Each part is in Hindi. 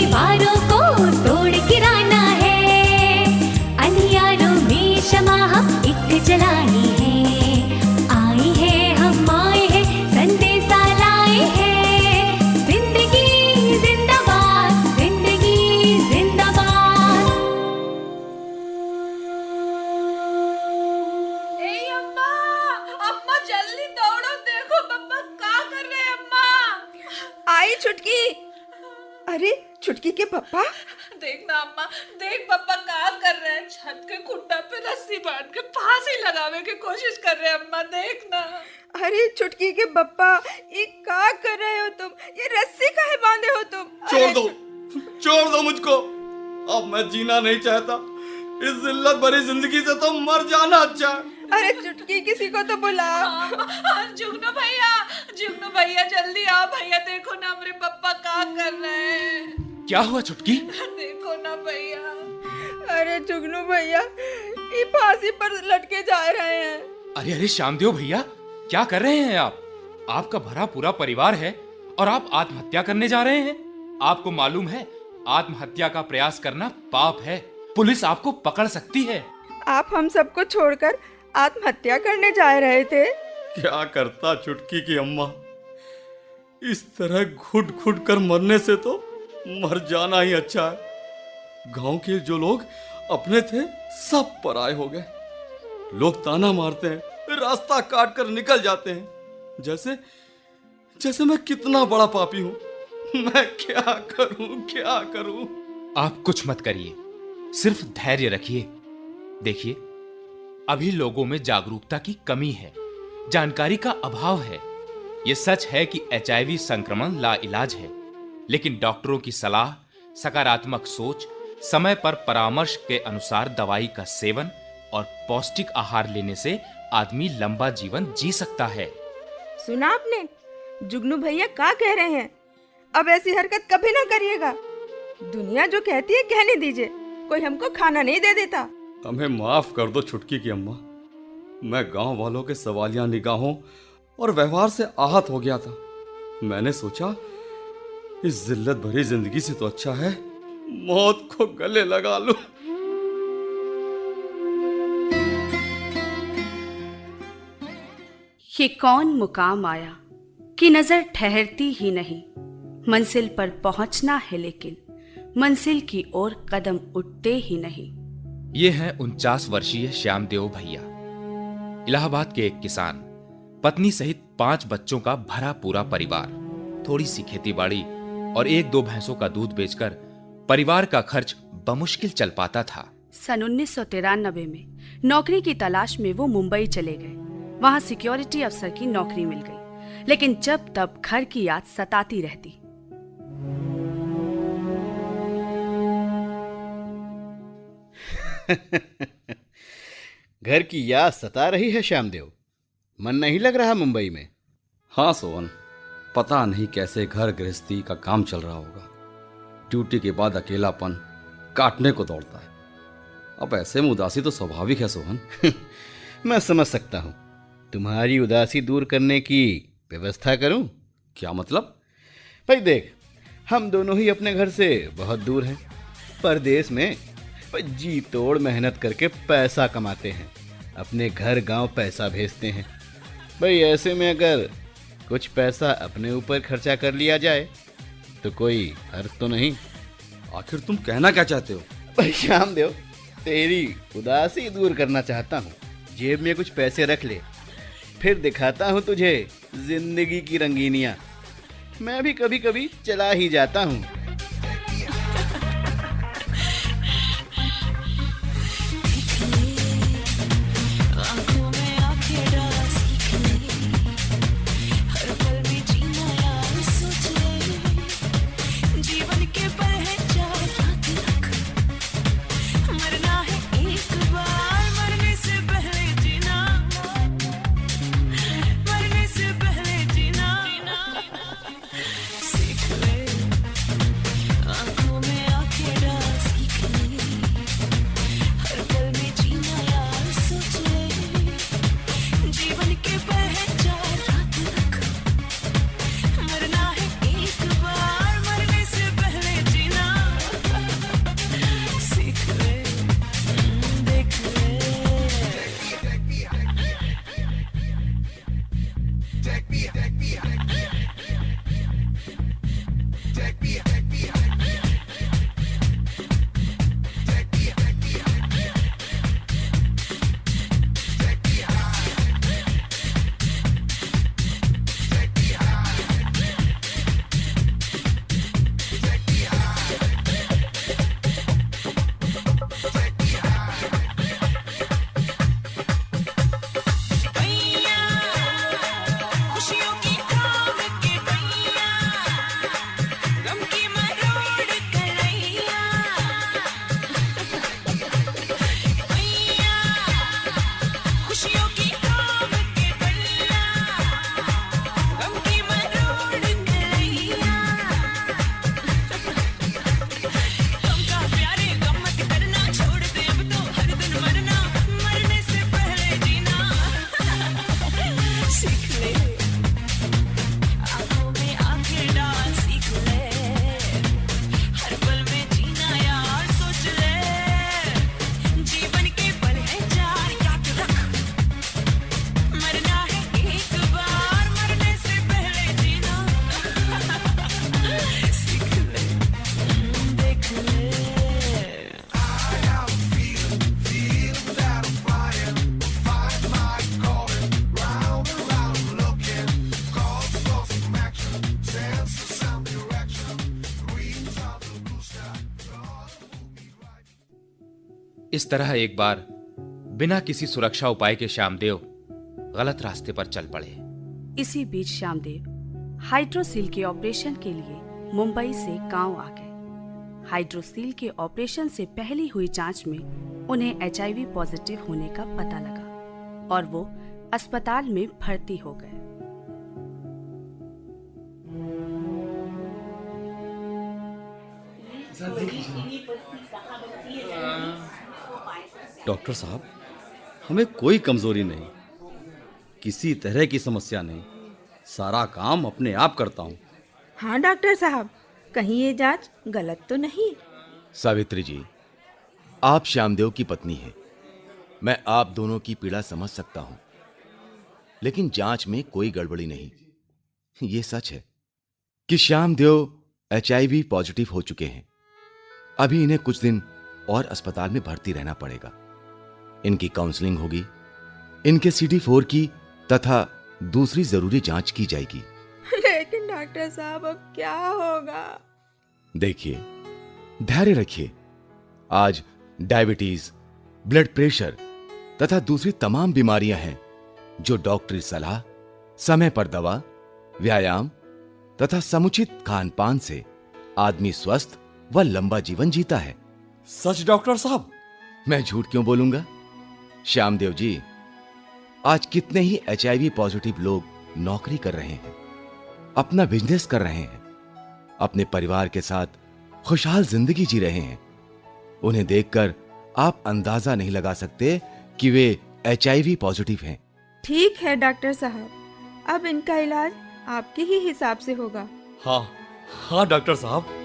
दीवारों को तोड़ गिराना है, अनियारों में शमा हम एक जलानी है। आए हैं हम आए हैं, संदेशा लाए हैं, जिंदगी जिंदाबाद, जिंदगी जिंदाबाद। ए अम्मा, अम्मा जल्दी दौड़ो, देखो पापा क्या कर रहे हैं। अम्मा आई छुटकी। अरे छुटकी के पप्पा। देखना अम्मा, देख पापा क्या कर रहे हैं, छत के खुट्टा पे रस्सी बांध के फांसी लगाने की कोशिश कर रहे हैं। अम्मा देखना। अरे छुटकी के पप्पा, ये क्या कर रहे हो तुम? ये रस्सी काहे बांधे हो तुम? छोड़ दो, छोड़ दो मुझको। अब मैं जीना नहीं चाहता, इस जिल्लत भरी जिंदगी से तो मर जाना अच्छा है। अरे चुटकी, किसी को तो बुला। जुगनू भैया, जुगनू भैया जल्दी आओ। भैया देखो ना मेरे पापा क्या कर रहे हैं। क्या हुआ चुटकी? देखो ना भैया। अरे जुगनू भैया, ये फांसी पर लटके जा रहे हैं। अरे अरे श्यामदेव भैया, क्या कर रहे हैं आप? आपका भरा पूरा परिवार है और आप आत्महत्या करने जा रहे हैं। आपको मालूम है आत्महत्या का प्रयास करना पाप है, पुलिस आपको पकड़ सकती है। आप हम सबको छोड़कर आत्महत्या करने जा रहे थे। क्या करता चुटकी की अम्मा, इस तरह घुट घुट कर मरने से तो मर जाना ही अच्छा है। गांव के जो लोग अपने थे सब पराये हो गए। लोग ताना मारते हैं, रास्ता काट कर निकल जाते हैं, जैसे जैसे मैं कितना बड़ा पापी हूं। मैं क्या करूं, क्या करूं? आप कुछ मत करिए, सिर्फ धैर्य रखिए। देखिए, अभी लोगों में जागरूकता की कमी है, जानकारी का अभाव है। यह सच है कि HIV संक्रमण लाइलाज है, लेकिन डॉक्टरों की सलाह, सकारात्मक सोच, समय पर परामर्श के अनुसार दवाई का सेवन और पौष्टिक आहार लेने से आदमी लंबा जीवन जी सकता है। सुना आपने? जुगनू भैया क्या कह रहे हैं? अब ऐसी हरकत कभी ना करिएगा। दुनिया जो कहती है कहने दीजिए, कोई हमको खाना नहीं दे देता। हमें माफ कर दो छुटकी की अम्मा, मैं गांव वालों के सवालिया निगाहों और व्यवहार से आहत हो गया था। मैंने सोचा इस जिल्लत भरी जिंदगी से तो अच्छा है मौत को गले लगा लूं। ये कौन मुकाम आया कि नजर ठहरती ही नहीं। मंजिल पर पहुंचना है लेकिन मंजिल की ओर कदम उठते ही नहीं। ये हैं 49 वर्षीय श्यामदेव भैया, इलाहाबाद के एक किसान, पत्नी सहित 5 बच्चों का भरा पूरा परिवार, थोड़ी सी खेतीबाड़ी और 1-2 भैंसों का दूध बेचकर परिवार का खर्च बमुश्किल चल पाता था। सन 1993 में नौकरी की तलाश में वो मुंबई चले गए। वहां सिक्योरिटी अफसर की नौकरी मिल गई, लेकिन जब तब घर की याद सताती रहती। घर की याद सता रही है श्यामदेव, मन नहीं लग रहा मुंबई में? हाँ सोहन, पता नहीं कैसे घर गृहस्थी का काम चल रहा होगा। ड्यूटी के बाद अकेलापन काटने को दौड़ता है। अब ऐसे में उदासी तो स्वाभाविक है सोहन। मैं समझ सकता हूँ। तुम्हारी उदासी दूर करने की व्यवस्था करूं? क्या मतलब? भाई देख, हम दोनों ही अपने घर से बहुत दूर हैं, परदेश में जी तोड़ मेहनत करके पैसा कमाते हैं, अपने घर गांव पैसा भेजते हैं। भाई ऐसे में अगर कुछ पैसा अपने ऊपर खर्चा कर लिया जाए तो कोई हर्ज तो नहीं। आखिर तुम कहना क्या चाहते हो? भाई श्यामदेव, तेरी उदासी दूर करना चाहता हूँ। जेब में कुछ पैसे रख ले, फिर दिखाता हूँ तुझे जिंदगी की रंगीनियाँ। मैं भी कभी कभी चला ही जाता हूँ। इस तरह एक बार बिना किसी सुरक्षा उपाय के श्यामदेव गलत रास्ते पर चल पड़े। इसी बीच श्यामदेव हाइड्रोसील के ऑपरेशन के लिए मुंबई से गांव आ गए। हाइड्रोसील के ऑपरेशन से पहली हुई जांच में उन्हें HIV पॉजिटिव होने का पता लगा और वो अस्पताल में भर्ती हो गए। डॉक्टर साहब, हमें कोई कमजोरी नहीं, किसी तरह की समस्या नहीं, सारा काम अपने आप करता हूँ। हाँ डॉक्टर साहब, कहीं ये जांच गलत तो नहीं? सावित्री जी, आप श्यामदेव की पत्नी हैं। मैं आप दोनों की पीड़ा समझ सकता हूं, लेकिन जांच में कोई गड़बड़ी नहीं। ये सच है कि श्यामदेव HIV पॉजिटिव हो चुके हैं। अभी इन्हें कुछ दिन और अस्पताल में भर्ती रहना पड़ेगा। इनकी काउंसलिंग होगी, इनके CD4 की तथा दूसरी जरूरी जांच की जाएगी। लेकिन डॉक्टर साहब, अब क्या होगा? देखिए, धैर्य रखिए। आज डायबिटीज, ब्लड प्रेशर तथा दूसरी तमाम बीमारियां हैं जो डॉक्टरी सलाह, समय पर दवा, व्यायाम तथा समुचित खान पान से आदमी स्वस्थ व लंबा जीवन जीता है। सच डॉक्टर साहब? मैं झूठ क्यों बोलूंगा? श्यामदेव जी, आज कितने ही HIV पॉजिटिव लोग नौकरी कर रहे हैं, अपना बिजनेस कर रहे हैं, अपने परिवार के साथ खुशहाल जिंदगी जी रहे हैं। उन्हें देखकर आप अंदाजा नहीं लगा सकते कि वे HIV पॉजिटिव हैं। ठीक है डॉक्टर साहब, अब इनका इलाज आपके ही हिसाब से होगा। हाँ हाँ डॉक्टर साहब।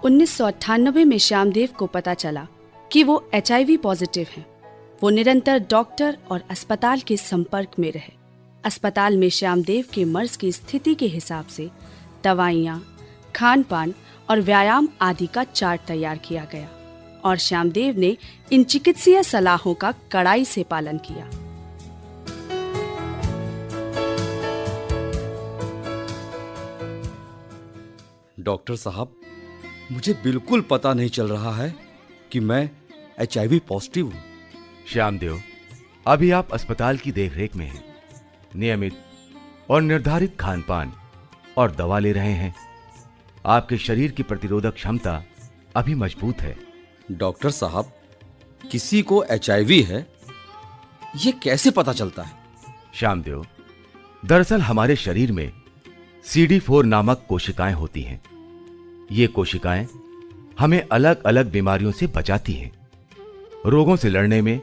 1998 में श्यामदेव को पता चला कि वो HIV पॉजिटिव हैं। वो निरंतर डॉक्टर और अस्पताल के संपर्क में रहे। अस्पताल में श्यामदेव के मर्ज की स्थिति के हिसाब से दवाइयाँ, खान पान और व्यायाम आदि का चार्ट तैयार किया गया और श्यामदेव ने इन चिकित्सीय सलाहों का कड़ाई से पालन किया। डॉक्टर साहब, मुझे बिल्कुल पता नहीं चल रहा है कि मैं HIV पॉजिटिव हूँ। श्यामदेव, अभी आप अस्पताल की देखरेख में हैं, नियमित और निर्धारित खान पान और दवा ले रहे हैं। आपके शरीर की प्रतिरोधक क्षमता अभी मजबूत है। डॉक्टर साहब, किसी को HIV है, ये कैसे पता चलता है? श्यामदेव, दरअसल हमारे शरीर में CD4 नामक कोशिकाएं होती हैं। ये कोशिकाएं हमें अलग अलग बीमारियों से बचाती हैं, रोगों से लड़ने में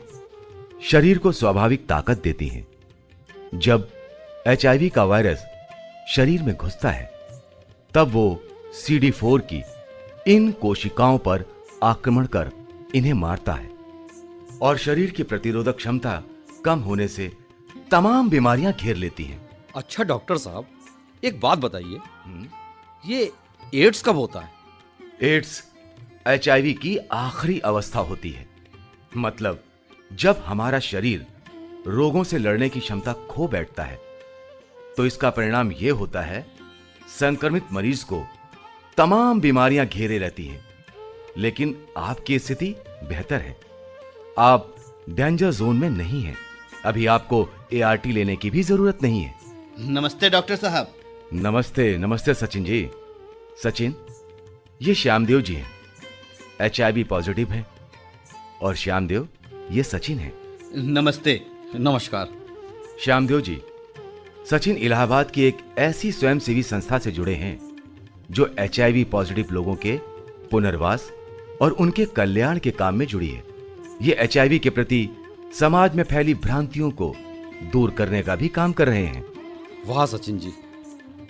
शरीर को स्वाभाविक ताकत देती हैं। जब HIV का वायरस शरीर में घुसता है, तब वो CD4 की इन कोशिकाओं पर आक्रमण कर इन्हें मारता है और शरीर की प्रतिरोधक क्षमता कम होने से तमाम बीमारियां घेर लेती हैं। अच्छा डॉक्टर साहब, एक बात बताइए, ये एड्स कब होता है? एड्स HIV की आखिरी अवस्था होती है। मतलब जब हमारा शरीर रोगों से लड़ने की क्षमता खो बैठता है, तो इसका परिणाम यह होता है, संक्रमित मरीज को तमाम बीमारियां घेरे रहती हैं। लेकिन आपकी स्थिति बेहतर है, आप डेंजर जोन में नहीं हैं। अभी आपको ART लेने की भी जरूरत नहीं है। नमस्ते डॉक्टर साहब। नमस्ते नमस्ते सचिन जी। सचिन, ये श्यामदेव जी हैं, HIV पॉजिटिव हैं, और श्यामदेव ये सचिन हैं। नमस्ते। नमस्कार। श्यामदेव जी, सचिन इलाहाबाद की एक ऐसी स्वयंसेवी संस्था से जुड़े हैं जो HIV पॉजिटिव लोगों के पुनर्वास और उनके कल्याण के काम में जुड़ी है। ये HIV के प्रति समाज में फैली भ्रांतियों को दूर करने का भी काम कर रहे हैं। वाह सचिन जी,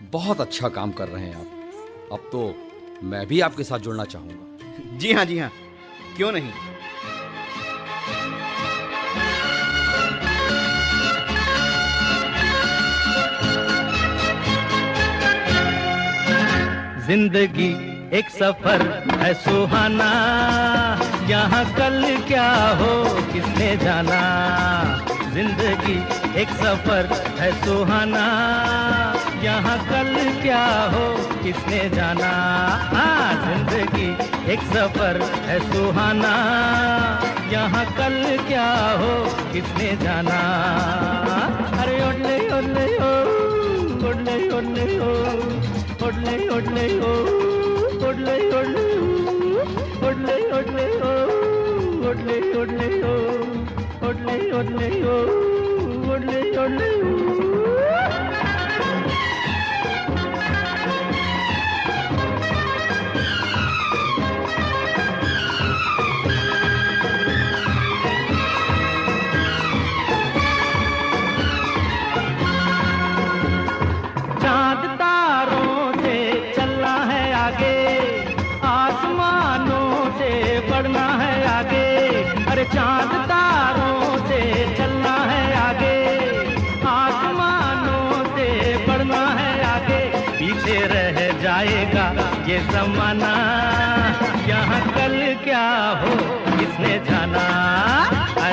बहुत अच्छा काम कर रहे हैं आप। अब तो मैं भी आपके साथ जुड़ना चाहूंगा। जी हाँ, क्यों नहीं। जिंदगी एक सफर है सुहाना, यहाँ कल क्या हो किसने जाना। जिंदगी एक सफर है सुहाना, यहाँ कल क्या हो किसने जाना। हाँ, जिंदगी एक सफर है सुहाना, यहाँ कल क्या हो किसने जाना। अरे ओडले ओडले ओ, ओडले ओडले ओ, ओडले ओडले ओ, ओडले ओडले ओ, ओडले ओडले ओ, ओडले ओडले ओ, ओडले ओडले ओ, ओडले ओडले ओ। चांद तारों से चलना है आगे, आसमानों से बढ़ना है आगे। अरे चांद तारों से चलना है आगे, आसमानों से बढ़ना है आगे। पीछे रह जाएगा ये जमाना, यहाँ कल क्या हो किसने जाना।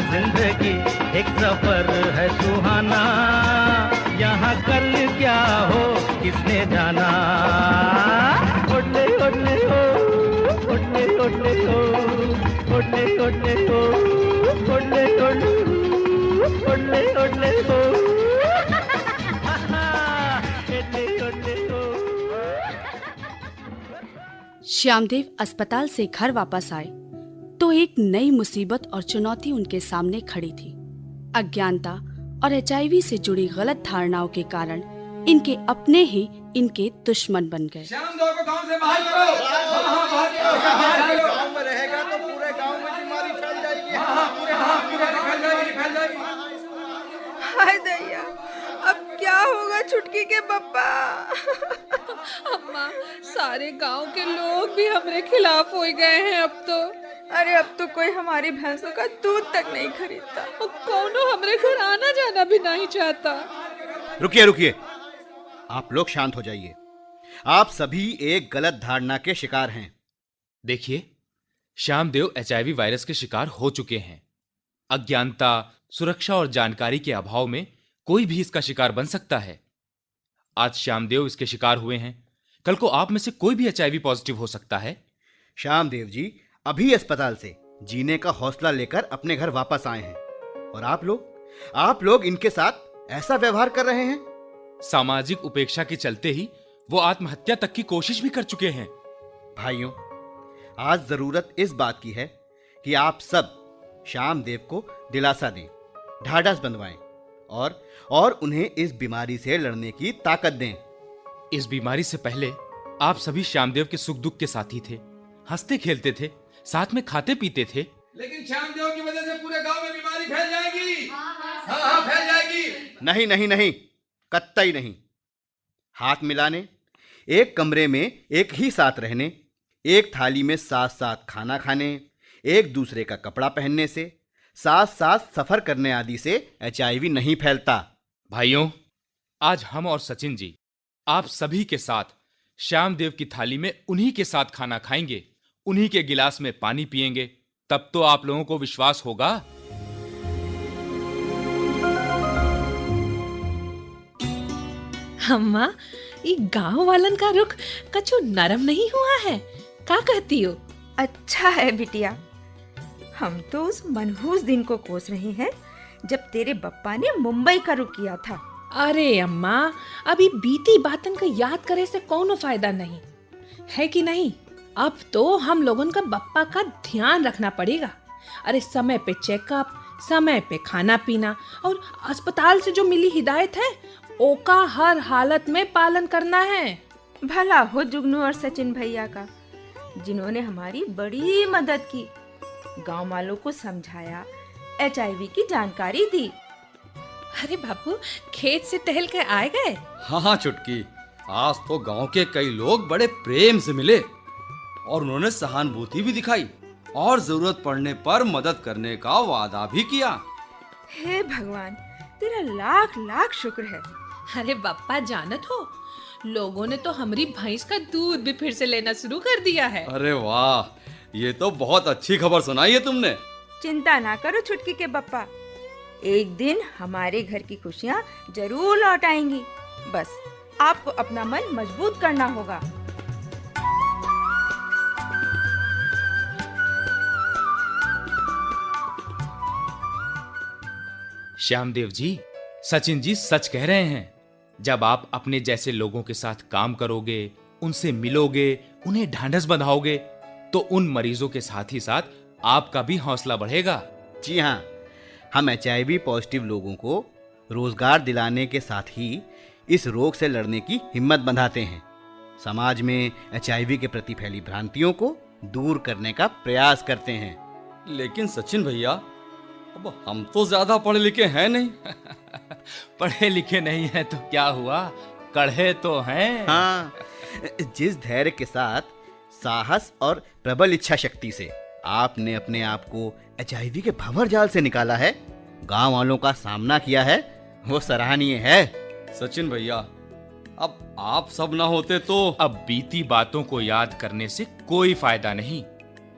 जिंदगी एक सफर है सुहाना, यहाँ कल क्या हो किसने जाना। ओडले ओडले ओ, ओडले ओडले ओ, ओडले ओडले ओ, ओडले ओडले ओ, ओडले ओडले ओ, ओडले ओडले ओ। श्यामदेव अस्पताल से घर वापस आए तो एक नई मुसीबत और चुनौती उनके सामने खड़ी थी। अज्ञानता और एचआईवी से जुड़ी गलत धारणाओं के कारण इनके अपने ही इनके दुश्मन बन गए। श्यामदेव को गांव से बाहर करो। गांव में रहेगा तो पूरे गांव में बीमारी फैल जाएगी। हाय दैया, अब क्या होगा छुटकी के पप्पा। अम्मा, सारे गांव के लोग भी हमारे खिलाफ हो गए हैं अब तो। अरे अब तो कोई हमारी भैंसों का दूध तक नहीं खरीदता। अब कौनो हमारे घर आना जाना भी नहीं चाहता। रुकिए रुकिए, आप लोग शांत हो जाइए। आप सभी एक गलत धारणा के शिकार हैं। देखिए, श्यामदेव एचआईवी वायरस के शिकार हो चुके हैं। अज्ञानता, सुरक्षा और जानकारी के अभाव में कोई भी इसका शिकार बन सकता है। आज श्यामदेव इसके शिकार हुए हैं, कल को आप में से कोई भी एचआईवी पॉजिटिव हो सकता है। श्यामदेव जी अभी अस्पताल से जीने का हौसला लेकर अपने घर वापस आए हैं, और आप लोग इनके साथ ऐसा व्यवहार कर रहे हैं। सामाजिक उपेक्षा के चलते ही वो आत्महत्या तक की कोशिश भी कर चुके हैं। भाइयों, आज जरूरत इस बात की है कि आप सब श्यामदेव को दिलासा दें, ढाढ़स बंधवाएं और उन्हें इस बीमारी से लड़ने की ताकत दें। इस बीमारी से पहले आप सभी श्यामदेव के सुख दुख के साथी थे, हंसते खेलते थे, साथ में खाते पीते थे। लेकिन श्यामदेव की वजह से पूरे गांव में बीमारी फैल जाएगी। हाँ, फैल जाएगी। नहीं नहीं नहीं, कतई नहीं। हाथ मिलाने, एक कमरे में एक ही साथ रहने, एक थाली में साथ साथ खाना खाने, एक दूसरे का कपड़ा पहनने से, साथ साथ सफर करने आदि से एचआईवी नहीं फैलता। भाइयों, आज हम और सचिन जी आप सभी के साथ श्यामदेव की थाली में उन्हीं के साथ खाना खाएंगे, उन्हीं के गिलास में पानी पिएंगे, तब तो आप लोगों को विश्वास होगा। अम्मा, ये गांव वालन का रुख कछु नरम नहीं हुआ है, क्या कहती हो? अच्छा है बिटिया, हम तो उस मनहूस दिन को कोस रहे हैं जब तेरे बप्पा ने मुंबई का रुख किया था। अरे अम्मा, अभी बीती बातन का याद करे से कोनो फायदा नहीं है कि नहीं। अब तो हम लोगों का बप्पा का ध्यान रखना पड़ेगा। अरे समय पे चेकअप, समय पे खाना पीना और अस्पताल से जो मिली हिदायत है ओका हर हालत में पालन करना है। भला हो जुगनू और सचिन भैया का, जिन्होंने हमारी बड़ी मदद की, गांव वालों को समझाया, एचआईवी की जानकारी दी। अरे बापू, खेत से टहल के आए गए? हाँ चुटकी, आज तो गांव के कई लोग बड़े प्रेम से मिले और उन्होंने सहानुभूति भी दिखाई और जरूरत पड़ने पर मदद करने का वादा भी किया। हे भगवान, तेरा लाख लाख शुक्र है। अरे बप्पा, जानत हो, लोगों ने तो हमारी भैंस का दूध भी फिर से लेना शुरू कर दिया है। अरे वाह, ये तो बहुत अच्छी खबर सुनाई है तुमने। चिंता ना करो छुटकी के बप्पा, एक दिन हमारे घर की खुशियाँ जरूर लौट आएंगी। बस आपको अपना मन मजबूत करना होगा। श्यामदेव जी, सचिन जी सच कह रहे हैं। जब आप अपने जैसे लोगों के साथ काम करोगे, उनसे मिलोगे, उन्हें ढांढस बंधाओगे, तो उन मरीजों के साथ ही साथ आपका भी हौसला बढ़ेगा। जी हाँ, हम HIV पॉजिटिव लोगों को रोजगार दिलाने के साथ ही इस रोग से लड़ने की हिम्मत बंधाते हैं। समाज में HIV के प्रति फैली भ्रांतियों को दूर करने का प्रयास करते हैं। लेकिन सचिन भैया, अब हम तो ज्यादा पढ़े लिखे हैं नहीं। पढ़े लिखे नहीं है तो क्या हुआ, कढ़े तो हैं। हाँ, जिस धैर्य के साथ, साहस और प्रबल इच्छा शक्ति से आपने अपने आप को HIV के भंवर जाल से निकाला है, गांव वालों का सामना किया है, वो सराहनीय है। सचिन भैया, अब आप सब ना होते तो अब बीती बातों को याद करने से कोई फायदा नहीं।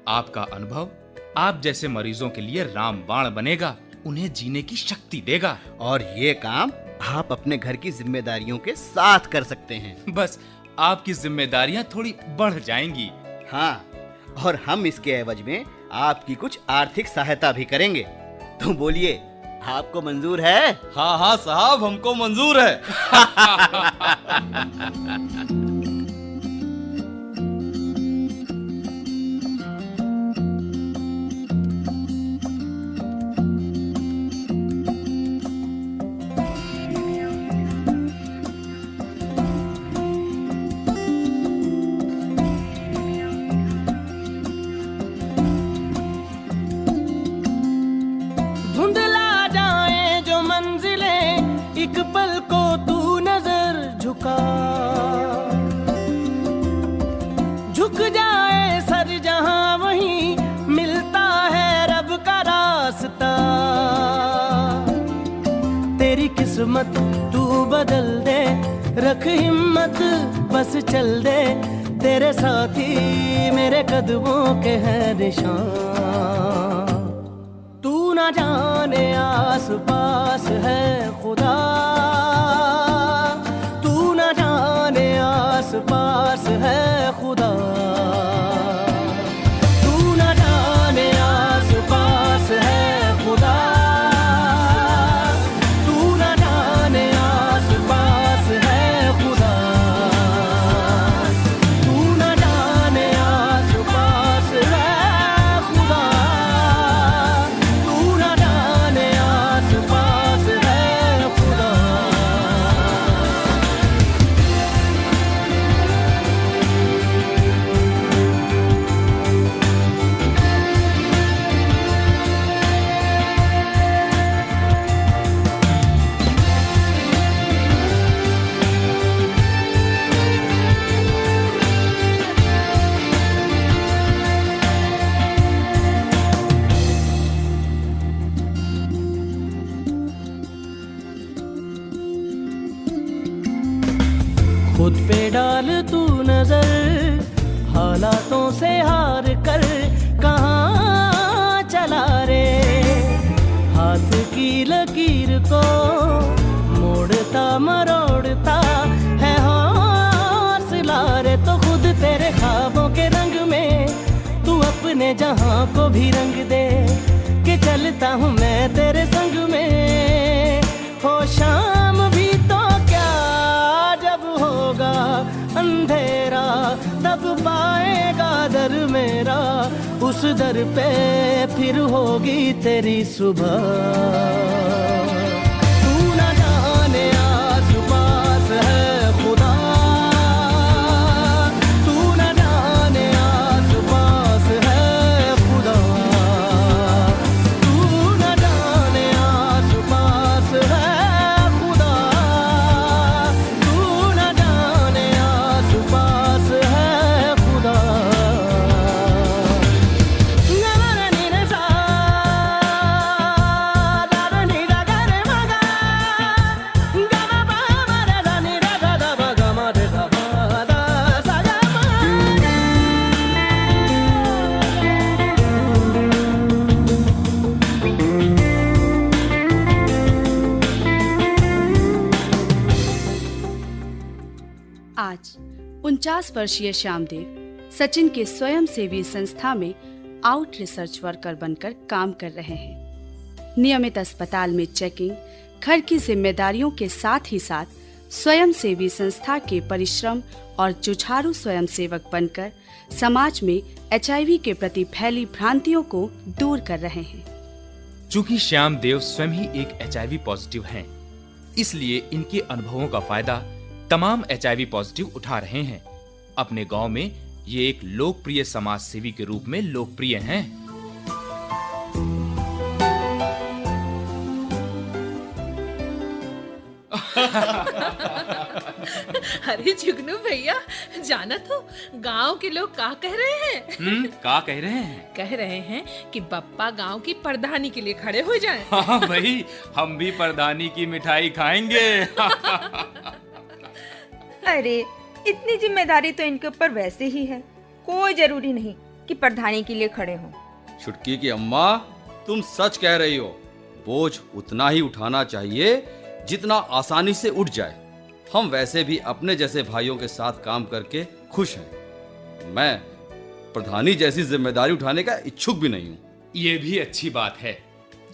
आपका अनुभव आप जैसे मरीजों के लिए रामबाण बनेगा, उन्हें जीने की शक्ति देगा। और ये काम आप अपने घर की जिम्मेदारियों के साथ कर सकते हैं। बस आपकी जिम्मेदारियां थोड़ी बढ़ जाएंगी। हाँ, और हम इसके एवज में आपकी कुछ आर्थिक सहायता भी करेंगे। तो बोलिए, आपको मंजूर है? हाँ हाँ साहब, हमको मंजूर है। धुंधला जाए जो मंजिलें, एक पल को तू नजर झुका, झुक जाए सर जहां वहीं मिलता है रब का रास्ता। तेरी किस्मत तू बदल दे, रख हिम्मत बस चल दे, तेरे साथी मेरे कदमों के हैं निशान। तू ना जाने आस पास है खुदा, तू ना जाने आस पास है खुदा, तू ना जाने आस पास है खुदा, तू ना जाने आस पास है खुदा, तू ना जाने आस पास है खुदा, तू ना जाने आस पास है खुदा। खुद पे डाल तू नजर, हालातों से हार कर कहाँ चला रे। हाथ की लकीर को मोड़ता मरोड़ता है हौसला रे। तो खुद तेरे ख्वाबों के रंग में तू अपने जहां को भी रंग दे, कि चलता हूँ मैं तेरे संग में। हो शाम भी तो क्या, जब होगा अंधेरा तब पाएगा दर मेरा, उस दर पे फिर होगी तेरी सुबह। तू ना जाने आस पास है खुदा, तू ना जाने आस पास है खुदा, तू ना जाने आस पास है खुदा, तू ना जाने आस पास है खुदा। आज 49 वर्षीय श्यामदेव सचिन के स्वयं सेवी संस्था में आउट रिसर्च वर्कर बनकर काम कर रहे हैं। नियमित अस्पताल में चेकिंग, घर की जिम्मेदारियों के साथ ही साथ स्वयंसेवी संस्था के परिश्रम और जुझारू स्वयंसेवक बनकर समाज में एचआईवी के प्रति फैली भ्रांतियों को दूर कर रहे हैं। चूंकि श्याम देव स्वयं ही एक एचआईवी पॉजिटिव हैं, इसलिए इनके अनुभवों का फायदा तमाम एचआईवी पॉजिटिव उठा रहे हैं। अपने गांव में ये एक लोकप्रिय समाज सेवी के रूप में लोकप्रिय हैं। अरे जुगनू भैया, जाना तो गांव के लोग का कह रहे हैं? का कह रहे हैं? कह रहे हैं कि बप्पा गांव की प्रधानी के लिए खड़े हो जाएं। हाँ भाई, हम भी प्रधानी की मिठाई खाएंगे। अरे इतनी जिम्मेदारी तो इनके ऊपर वैसे ही है, कोई जरूरी नहीं कि प्रधानी के लिए खड़े हों। छुटकी की अम्मा, तुम सच कह रही हो। बोझ उतना ही उठाना चाहिए जितना आसानी से उठ जाए। हम वैसे भी अपने जैसे भाइयों के साथ काम करके खुश हैं। मैं प्रधानी जैसी जिम्मेदारी उठाने का इच्छुक भी नहीं हूँ। ये भी अच्छी बात है।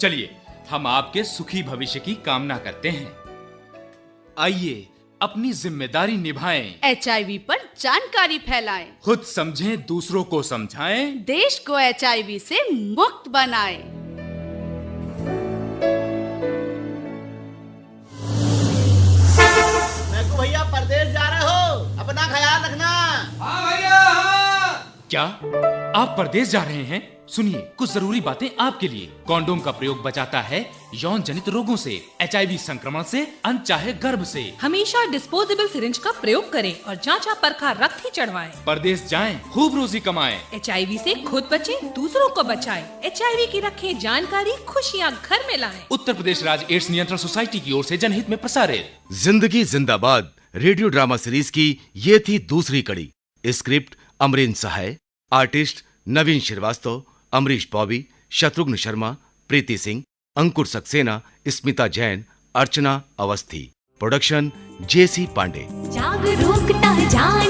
चलिए, हम आपके सुखी भविष्य की कामना करते हैं। आइए अपनी जिम्मेदारी निभाएं, एचआईवी पर जानकारी फैलाएं, खुद समझें, दूसरों को समझाएं, देश को एचआईवी से मुक्त बनाएं। भैया परदेश जा रहे हो, अपना ख्याल रखना। हाँ भैया, हाँ। क्या आप परदेश जा रहे हैं? सुनिए, कुछ जरूरी बातें आपके लिए। कॉन्डोम का प्रयोग बचाता है यौन जनित रोगों से, एचआईवी संक्रमण से, अनचाहे गर्भ से। हमेशा डिस्पोजेबल सिरिंज का प्रयोग करें और जांचा परखा रक्त ही चढ़वाएं। परदेश जाएं, खूब रोजी कमाएं। एचआईवी से खुद बचें, दूसरों को बचाएं। एचआईवी की रखें जानकारी, खुशियाँ घर में लाएं। उत्तर प्रदेश राज्य एड्स नियंत्रण सोसाइटी की ओर से जनहित में प्रसारित जिंदगी जिंदाबाद रेडियो ड्रामा सीरीज की ये थी दूसरी कड़ी। स्क्रिप्ट अमरीन सहाय, आर्टिस्ट नवीन श्रीवास्तव, अमरीश बॉबी, शत्रुघ्न शर्मा, प्रीति सिंह, अंकुर सक्सेना, स्मिता जैन, अर्चना अवस्थी। प्रोडक्शन जेसी पांडे। जागरूकता जाए